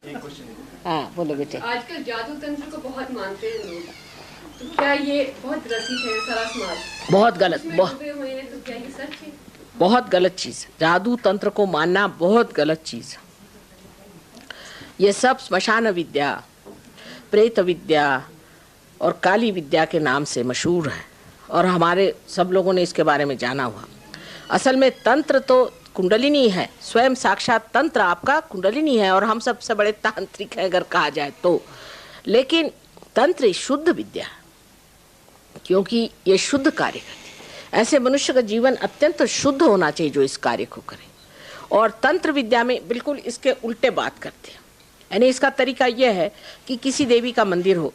एक क्वेश्चन। हाँ बोलो बेटे। आजकल जादू तंत्र को बहुत मानते हैं लोग, तो क्या ये बहुत ग्रसित है सारा समाज? बहुत गलत, डूबे हुए हैं, तो क्या ये सच है? बहुत गलत चीज। जादू तंत्र को मानना बहुत गलत चीज। ये सब स्मशान विद्या, प्रेत विद्या और काली विद्या के नाम से मशहूर है और हमारे सब लोगों ने इसके बारे में जाना हुआ। असल में तंत्र तो कुंडलिनी है, स्वयं साक्षात तंत्र आपका कुंडलिनी है और हम सबसे बड़े तांत्रिक हैं अगर कहा जाए तो। लेकिन तंत्र शुद्ध विद्या, क्योंकि ये शुद्ध कार्य करती है। ऐसे मनुष्य का जीवन अत्यंत शुद्ध होना चाहिए जो इस कार्य को करे। और तंत्र विद्या में बिल्कुल इसके उल्टे बात करते हैं। यानी इसका तरीका यह है कि किसी देवी का मंदिर हो,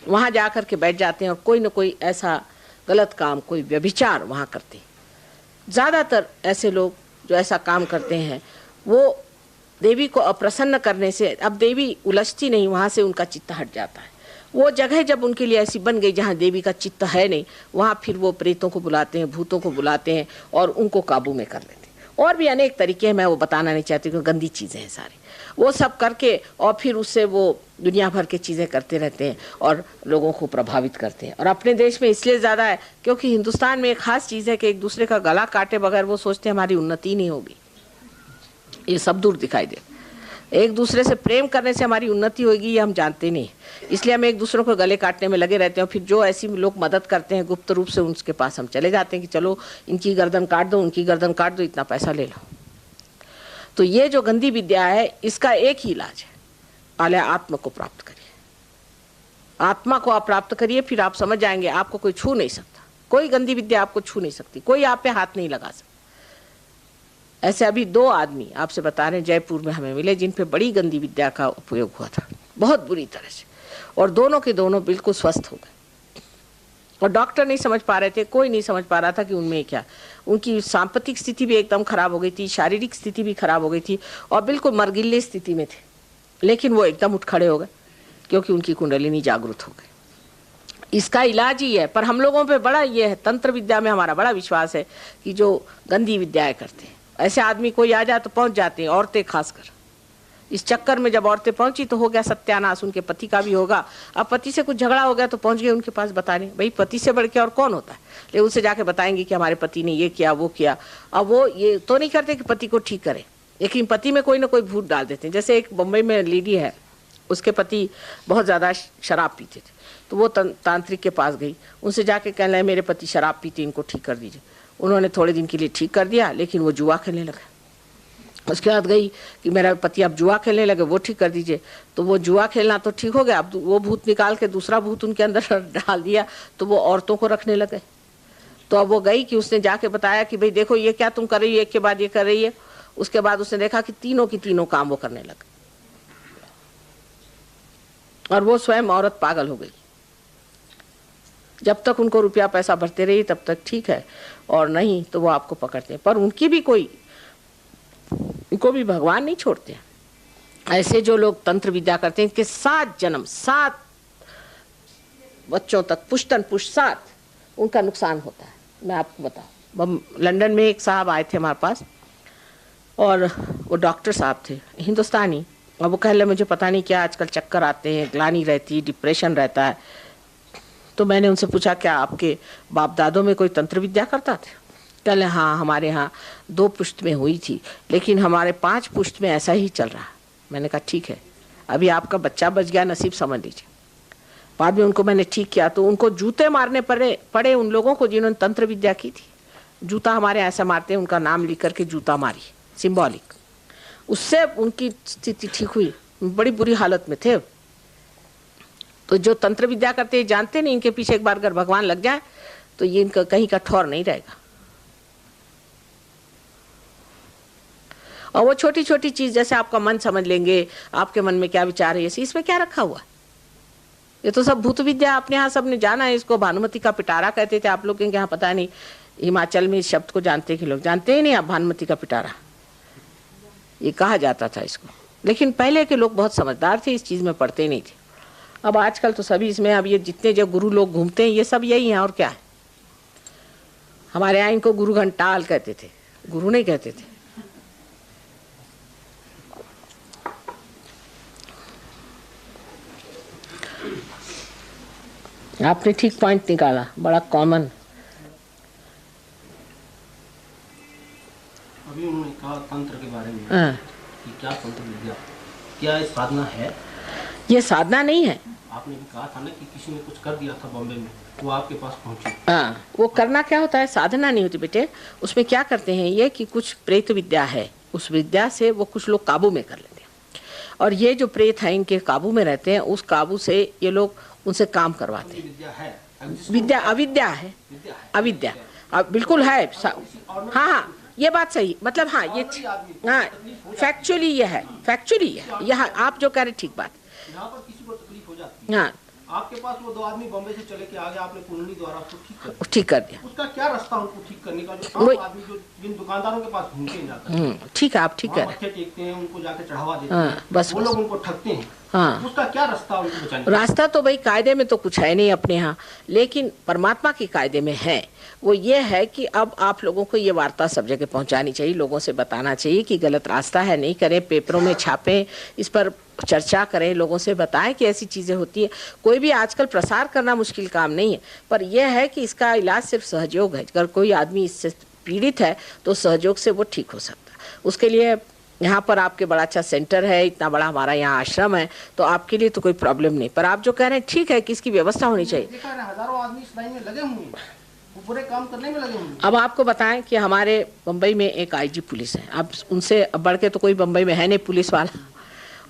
वहाँ जा कर के बैठ जाते हैं और कोई न कोई ऐसा गलत काम, कोई व्यभिचार वहाँ करते हैं। ज़्यादातर ऐसे लोग जो ऐसा काम करते हैं वो देवी को अप्रसन्न करने से, अब देवी उलझती नहीं, वहाँ से उनका चित्त हट जाता है। वो जगह जब उनके लिए ऐसी बन गई जहाँ देवी का चित्त है नहीं, वहाँ फिर वो प्रेतों को बुलाते हैं, भूतों को बुलाते हैं और उनको काबू में कर लेते हैं। और भी अनेक तरीके हैं, मैं वो बताना नहीं चाहती क्योंकि गंदी चीज़ें हैं सारी। वो सब करके और फिर उससे वो दुनिया भर की चीज़ें करते रहते हैं और लोगों को प्रभावित करते हैं। और अपने देश में इसलिए ज़्यादा है क्योंकि हिंदुस्तान में एक खास चीज़ है कि एक दूसरे का गला काटे बगैर वो सोचते हैं हमारी उन्नति नहीं होगी। ये सब दूर दिखाई दे। एक दूसरे से प्रेम करने से हमारी उन्नति होगी ये हम जानते नहीं, इसलिए हम एक दूसरे को गले काटने में लगे रहते हैं। और फिर जो ऐसी लोग मदद करते हैं गुप्त रूप से, उनके पास हम चले जाते हैं कि चलो इनकी गर्दन काट दो, उनकी गर्दन काट दो, इतना पैसा ले लो। तो ये जो गंदी विद्या है इसका एक ही इलाज है, पहले आत्मा को प्राप्त करिए। आत्मा को आप प्राप्त करिए, फिर आप समझ जाएंगे आपको कोई छू नहीं सकता। कोई गंदी विद्या आपको छू नहीं सकती, कोई आप पे हाथ नहीं लगा सकता। ऐसे अभी 2 आदमी आपसे बता रहे हैं जयपुर में हमें मिले जिन पे बड़ी गंदी विद्या का उपयोग हुआ था, बहुत बुरी तरह से, और दोनों के दोनों बिल्कुल स्वस्थ हो गए। और डॉक्टर नहीं समझ पा रहे थे, कोई नहीं समझ पा रहा था कि उनमें क्या। उनकी सांपत्तिक स्थिति भी एकदम खराब हो गई थी, शारीरिक स्थिति भी खराब हो गई थी और बिल्कुल मरगिल्ले स्थिति में थे, लेकिन वो एकदम उठ खड़े हो गए क्योंकि उनकी कुंडलिनी जागृत हो गई। इसका इलाज ही है। पर हम लोगों पे बड़ा ये है, तंत्र विद्या में हमारा बड़ा विश्वास है कि जो गंदी विद्याएं करते हैं ऐसे आदमी कोई आ जाए तो पहुंच जाते हैं, औरतें खासकर। इस चक्कर में जब औरतें पहुंची तो हो गया सत्यानाश, उनके पति का भी होगा। अब पति से कुछ झगड़ा हो गया तो पहुंच गए उनके पास बताने, भाई पति से बढ़ के और कौन होता है। लेकिन उनसे जाके बताएंगे कि हमारे पति ने ये किया वो किया। अब वो ये तो नहीं करते कि पति को ठीक करे, लेकिन पति में कोई ना कोई भूत डाल देते हैं। जैसे एक बम्बई में लेडी है, उसके पति बहुत ज़्यादा शराब पीते थे, तो वो तांत्रिक के पास गई, उनसे जाके कहने लगे मेरे पति शराब पीते, इनको ठीक कर दीजिए। उन्होंने थोड़े दिन के लिए ठीक कर दिया, लेकिन वो जुआ खेलने लगा। उसके बाद गई कि मेरा पति अब जुआ खेलने लगे, वो ठीक कर दीजिए। तो वो जुआ खेलना तो ठीक हो गया, अब वो भूत निकाल के दूसरा भूत उनके अंदर डाल दिया, तो वो औरतों को रखने लगे। तो अब वो गई कि उसने जाके बताया कि भाई देखो ये क्या तुम कर रही है, एक के बाद ये कर रही है। उसके बाद उसने देखा कि तीनों की तीनों काम वो करने लगे और वो स्वयं औरत पागल हो गई। जब तक उनको रुपया पैसा भरते रही तब तक ठीक है, और नहीं तो वो आपको पकड़ते हैं। पर उनकी भी उनको भी भगवान नहीं छोड़ते हैं। ऐसे जो लोग तंत्र विद्या करते हैं, इनके 7 जन्म 7 बच्चों तक, पुश्तन पुश्त 7 उनका नुकसान होता है। मैं आपको बताऊं, लंदन में एक साहब आए थे हमारे पास और वो डॉक्टर साहब थे हिंदुस्तानी, और वो कह रहे मुझे पता नहीं क्या आजकल चक्कर आते हैं, ग्लानि रहती है, डिप्रेशन रहता है। तो मैंने उनसे पूछा क्या आपके बाप दादों में कोई तंत्र विद्या करता था? कल हाँ, हमारे यहाँ 2 पुश्त में हुई थी, लेकिन हमारे 5 पुश्त में ऐसा ही चल रहा। मैंने कहा ठीक है, अभी आपका बच गया, नसीब समझ लीजिए। बाद में उनको मैंने ठीक किया तो उनको जूते मारने पड़े उन लोगों को जिन्होंने तंत्र विद्या की थी। जूता हमारे ऐसा मारते हैं, उनका नाम लिख करके जूता मारी, सिंबॉलिक। उससे उनकी स्थिति ठीक हुई, बड़ी बुरी हालत में थे। तो जो तंत्र विद्या करते हैं जानते नहीं, इनके पीछे एक बार अगर भगवान लग जाए तो ये इनका कहीं का ठौर नहीं रहेगा। और वो छोटी छोटी चीज जैसे आपका मन समझ लेंगे, आपके मन में क्या विचार है, इसमें क्या रखा हुआ? ये तो सब भूत विद्या अपने यहाँ सबने जाना है। इसको भानुमति का पिटारा कहते थे, आप लोग के यहाँ पता नहीं, हिमाचल में इस शब्द को जानते कि लोग जानते ही नहीं। आप भानुमति का पिटारा ये कहा जाता था इसको, लेकिन पहले के लोग बहुत समझदार थे, इस चीज में पढ़ते नहीं थे। अब आजकल तो सभी इसमें, अब ये जितने जो गुरु लोग घूमते हैं ये सब यही हैं और क्या है। हमारे यहाँ इनको गुरु घंटाल कहते थे, गुरु नहीं कहते थे। आपने ठीक पॉइंट निकाला, बड़ा कॉमन। अभी उन्होंने कहा तंत्र के बारे में हाँ, कि क्या तंत्र विद्या, क्या ये साधना है? ये साधना नहीं है। आपने भी कहा था ना कि किसी ने कुछ कर दिया था बॉम्बे में, वो आपके पास पहुंची। हाँ, वो करना क्या होता है, साधना नहीं होती बेटे। उसमें क्या करते हैं ये कि कुछ प्रेत विद्या है, उस विद्या से वो कुछ लोग काबू में कर लेते हैं, और ये जो प्रेत है इनके काबू में रहते हैं, उस काबू से ये लोग उनसे काम करवाते हैं। विद्या है, विद्या अविद्या है, अविद्या बिल्कुल है। हाँ हाँ, ये बात सही, मतलब हाँ ये हाँ फैक्चुअली ये है, फैक्चुअली ये यहाँ आप जो कह रहे ठीक बात। यहाँ पर किसी को तकलीफ हो जाती है, हाँ, आपके पास वो 2 आदमी बॉम्बे से चले के आ गए, आपने कुंडली द्वारा उसको ठीक कर दिया। उसका क्या रास्ता उनको ठीक करने का, जो आम आदमी जो जिन दुकानदारों के पास घूमते हैं जाकर, ठीक है, आप ठीक है, मत्थे टेकते हैं, उनको जाके चढ़ावा देते हाँ, हैं, बस वो लोग उनको ठगते हैं, हाँ, उसका क्या रास्ता उनको बचाने का? रास्ता तो भाई कायदे में तो कुछ है नहीं अपने यहाँ, लेकिन परमात्मा के कायदे में है। वो ये है कि अब आप लोगों को ये वार्ता सब जगह पहुंचानी चाहिए, लोगों से बताना चाहिए कि गलत रास्ता है, नहीं करें, पेपरों में छापें, इस पर चर्चा करें, लोगों से बताएं कि ऐसी चीज़ें होती है। कोई भी आजकल प्रसार करना मुश्किल काम नहीं है, पर यह है कि इसका इलाज सिर्फ सहयोग है। अगर कोई आदमी इससे पीड़ित है तो सहयोग से वो ठीक हो सकता है। उसके लिए यहाँ पर आपके बड़ा अच्छा सेंटर है, इतना बड़ा हमारा यहाँ आश्रम है, तो आपके लिए तो कोई प्रॉब्लम नहीं। पर आप जो कह रहे हैं ठीक है कि इसकी व्यवस्था होनी चाहिए। देखा है, हजारों आदमी इस लाइन में लगे हुए हैं, वो बुरे काम करने में लगे हुए हैं। अब आपको बताएं कि हमारे बम्बई में एक आईजी पुलिस है, अब उनसे बढ़ के तो कोई बम्बई में है नहीं पुलिस वाला,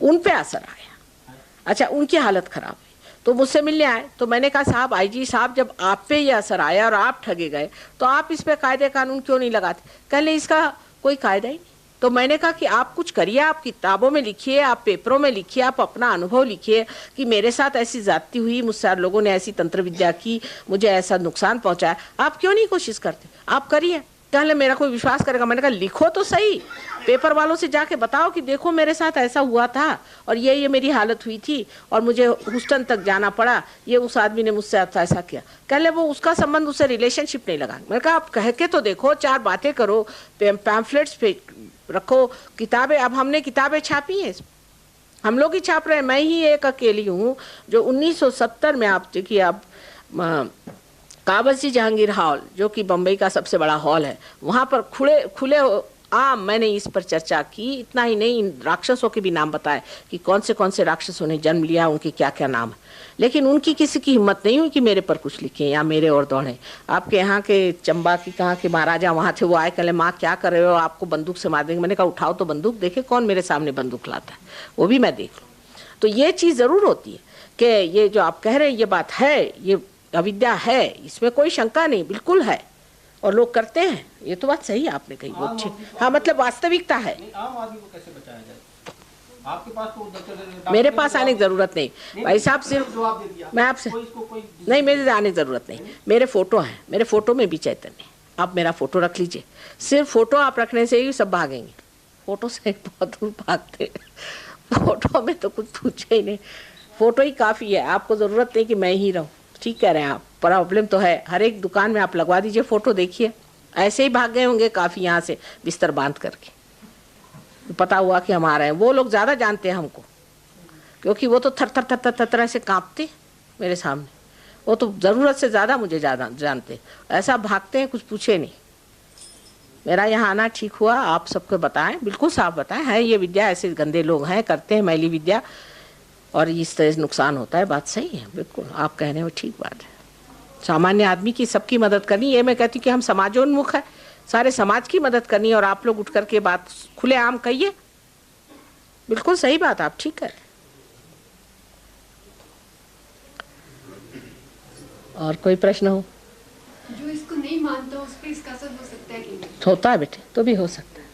उन पे असर आया। अच्छा, उनकी हालत खराब हुई तो मुझसे मिलने आए, तो मैंने कहा साहब, आईजी साहब, जब आप पे ये असर आया और आप ठगे गए तो आप इस पे कायदे कानून क्यों नहीं लगाते? कहले इसका कोई कायदा ही नहीं। तो मैंने कहा कि आप कुछ करिए, आप किताबों में लिखिए, आप पेपरों में लिखिए, आप अपना अनुभव लिखिए कि मेरे साथ ऐसी जाती हुई, मुझसे लोगों ने ऐसी तंत्र विद्या की, मुझे ऐसा नुकसान पहुंचाया। आप क्यों नहीं कोशिश करते? आप करिए। कहले मेरा कोई विश्वास करेगा? मैंने कहा लिखो तो सही, पेपर वालों से जाके बताओ कि देखो मेरे साथ ऐसा हुआ था और ये मेरी हालत हुई थी और मुझे ह्यूस्टन तक जाना पड़ा, ये उस आदमी ने मुझसे ऐसा किया। कहले वो उसका संबंध, उससे रिलेशनशिप नहीं लगा। मैंने कहा आप कह के तो देखो, 4 बातें करो, पैम्फलेट्स पे रखो, किताबें। अब हमने किताबें छापी हैं, हम लोग ही छाप रहे हैं। मैं ही एक अकेली हूँ जो 1970 में, आप देखिए, आप काबसी जहांगीर हॉल जो कि बम्बई का सबसे बड़ा हॉल है, वहाँ पर खुले मैंने इस पर चर्चा की। इतना ही नहीं, इन राक्षसों के भी नाम बताए कि कौन से राक्षसों ने जन्म लिया, उनके क्या क्या नाम है। लेकिन उनकी किसी की हिम्मत नहीं हुई कि मेरे पर कुछ लिखें या मेरे और दौड़े। आपके यहाँ के चंबा की कहाँ के महाराजा वहाँ थे, वो आए, कहले माँ क्या कर रहे हो, आपको बंदूक से मार देंगे। मैंने कहा उठाओ तो बंदूक, देखे कौन मेरे सामने बंदूक लाता है, वो भी मैं देख लूँ। तो ये चीज़ ज़रूर होती है कि ये जो आप कह रहे हैं ये बात है, ये अविद्या है, इसमें कोई शंका नहीं, बिल्कुल है, और लोग करते हैं। ये तो बात सही आपने कही, वो अच्छी, हाँ, मतलब वास्तविकता है। आम आदमी को कैसे बचाया जाए? आपके पास तो मेरे पास आने की जरूरत नहीं भाई साहब, सिर्फ जवाब दे दिया। मैं आपसे नहीं, मेरे आने की जरूरत नहीं। मेरे फोटो हैं, मेरे फोटो में भी चैतन्य। आप मेरा फोटो रख लीजिए, सिर्फ फोटो आप रखने से ही सब भागेंगे। फोटो से बहुत दूर भागते, फोटो में तो कुछ पूछे ही नहीं, फोटो ही काफी है। आपको जरूरत नहीं कि मैं ही रहूं। ठीक कह रहे हैं आप, प्रॉब्लम तो है, हर एक दुकान में आप लगवा दीजिए फोटो, देखिए ऐसे ही भाग गए होंगे काफी यहाँ से बिस्तर बांध करके। तो पता हुआ कि हम आ रहे हैं। वो लोग ज्यादा जानते हैं हमको, क्योंकि वो तो थर थर थर थर थर ऐसे कांपते मेरे सामने, वो तो जरूरत से ज्यादा मुझे ज्यादा जानते, ऐसा भागते हैं कुछ पूछे नहीं। मेरा यहाँ आना ठीक हुआ, आप सबको बताएं, बिल्कुल साफ बताएं, है ये विद्या, ऐसे गंदे लोग हैं, करते हैं मैली विद्या और इस तरह से नुकसान होता है। बात सही है, बिल्कुल आप कह रहे हो, ठीक बात है। सामान्य आदमी की सबकी मदद करनी, ये मैं कहती हूँ कि हम समाजोन्मुख है, सारे समाज की मदद करनी है, और आप लोग उठ करके बात खुलेआम कहिए, बिल्कुल सही बात, आप ठीक है। और कोई प्रश्न हो? जो इसको नहीं मानता उस पर इसका असर हो सकता है कि नहीं? होता है बेटे, तो भी हो सकता है,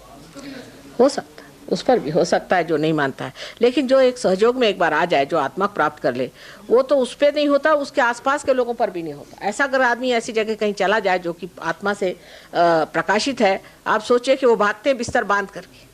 हो सकता है, उस पर भी हो सकता है जो नहीं मानता है। लेकिन जो एक सहयोग में एक बार आ जाए, जो आत्मा प्राप्त कर ले, वो तो उस पर नहीं होता, उसके आसपास के लोगों पर भी नहीं होता। ऐसा अगर आदमी ऐसी जगह कहीं चला जाए जो कि आत्मा से प्रकाशित है, आप सोचिए कि वो भागते हैं बिस्तर बांध करके,